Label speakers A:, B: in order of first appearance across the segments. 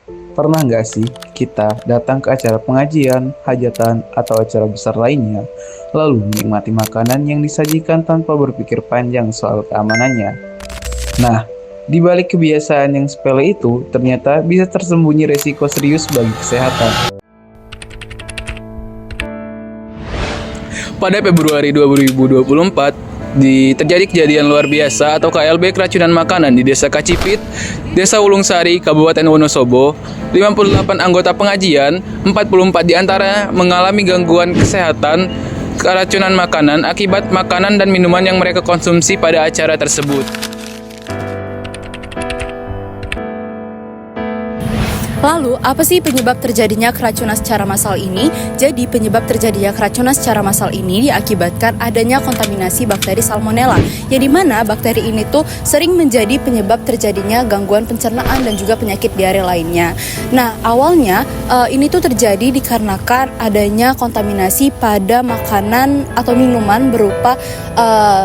A: Pernah nggak sih kita datang ke acara pengajian, hajatan, atau acara besar lainnya, lalu menikmati makanan yang disajikan tanpa berpikir panjang soal keamanannya? Nah, di balik kebiasaan yang sepele itu, ternyata bisa tersembunyi resiko serius bagi kesehatan.
B: Pada Februari 2024, terjadi kejadian luar biasa atau KLB keracunan makanan di Desa Kacipit, Desa Wulung Sari, Kabupaten Wonosobo. 58 anggota pengajian, 44 diantara mengalami gangguan kesehatan keracunan makanan akibat makanan dan minuman yang mereka konsumsi pada acara tersebut.
C: Lalu, apa sih penyebab terjadinya keracunan secara massal ini? Jadi, penyebab terjadinya keracunan secara massal ini diakibatkan adanya kontaminasi bakteri Salmonella, yang dimana bakteri ini tuh sering menjadi penyebab terjadinya gangguan pencernaan dan juga penyakit diare lainnya. Nah, awalnya ini tuh terjadi dikarenakan adanya kontaminasi pada makanan atau minuman berupa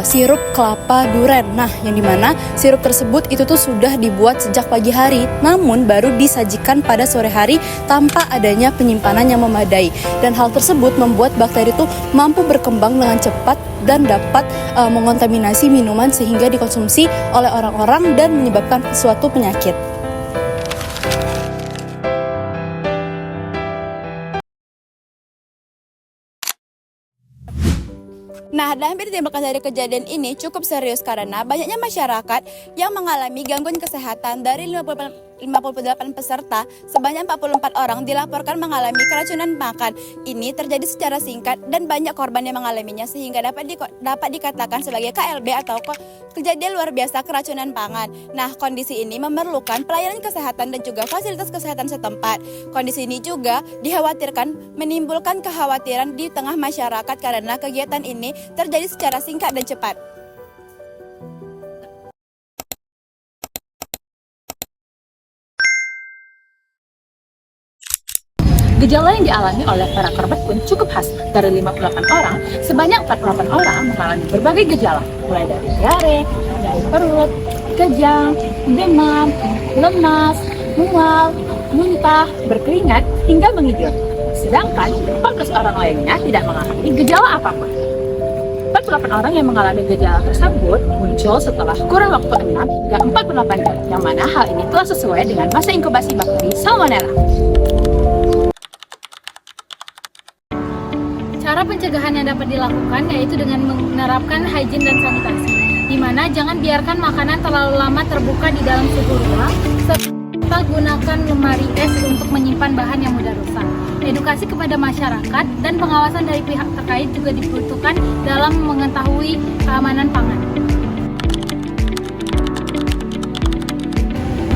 C: sirup kelapa duren. Nah, yang dimana sirup tersebut itu tuh sudah dibuat sejak pagi hari, namun baru disajikan pada sore hari tanpa adanya penyimpanan yang memadai, dan hal tersebut membuat bakteri itu mampu berkembang dengan cepat dan dapat mengontaminasi minuman sehingga dikonsumsi oleh orang-orang dan menyebabkan suatu penyakit. Nah, hampir tindakan dari kejadian ini cukup serius karena banyaknya masyarakat yang mengalami gangguan kesehatan. Dari 58 peserta, sebanyak 44 orang dilaporkan mengalami keracunan makan. Ini terjadi secara singkat dan banyak korban yang mengalaminya sehingga dapat dikatakan sebagai KLB atau kejadian luar biasa keracunan pangan. Nah, kondisi ini memerlukan pelayanan kesehatan dan juga fasilitas kesehatan setempat. Kondisi ini juga dikhawatirkan menimbulkan kekhawatiran di tengah masyarakat karena kegiatan ini terjadi secara singkat dan cepat.
D: Gejala yang dialami oleh para korban pun cukup khas. Dari 58 orang, sebanyak 48 orang mengalami berbagai gejala, mulai dari diare, dari perut, kejang, demam, lemas, mual, muntah, berkeringat, hingga menghidrat. Sedangkan 14 orang lainnya tidak mengalami gejala apapun. 48 orang yang mengalami gejala tersebut muncul setelah kurang waktu 6 hingga 48 jam, yang mana hal ini telah sesuai dengan masa inkubasi bakteri Salmonella.
E: Cara pencegahan yang dapat dilakukan yaitu dengan menerapkan hygiene dan sanitasi, di mana jangan biarkan makanan terlalu lama terbuka di dalam suhu ruang, serta gunakan lemari es untuk menyimpan bahan yang mudah rusak. Edukasi kepada masyarakat dan pengawasan dari pihak terkait juga dibutuhkan dalam mengetahui keamanan pangan.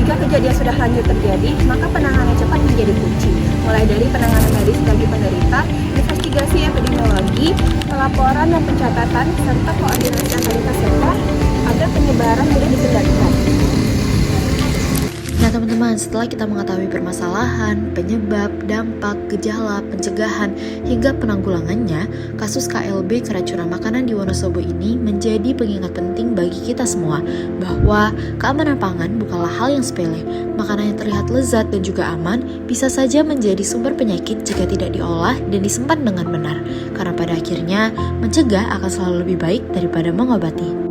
F: Jika kejadian sudah lanjut terjadi, maka penanganan cepat menjadi kunci. Mulai dari penanganan medis bagi penderita, investigasi epidemiologi, pelaporan dan pencatatan, serta koordinasi antar kesehatan agar penyebaran mudah dikendalikan.
G: Nah teman-teman, setelah kita mengetahui permasalahan, penyebab, dampak, gejala, pencegahan, hingga penanggulangannya, kasus KLB keracunan makanan di Wonosobo ini menjadi pengingat penting bagi kita semua bahwa keamanan pangan bukanlah hal yang sepele. Makanan yang terlihat lezat dan juga aman bisa saja menjadi sumber penyakit jika tidak diolah dan disimpan dengan benar. Karena pada akhirnya, mencegah akan selalu lebih baik daripada mengobati.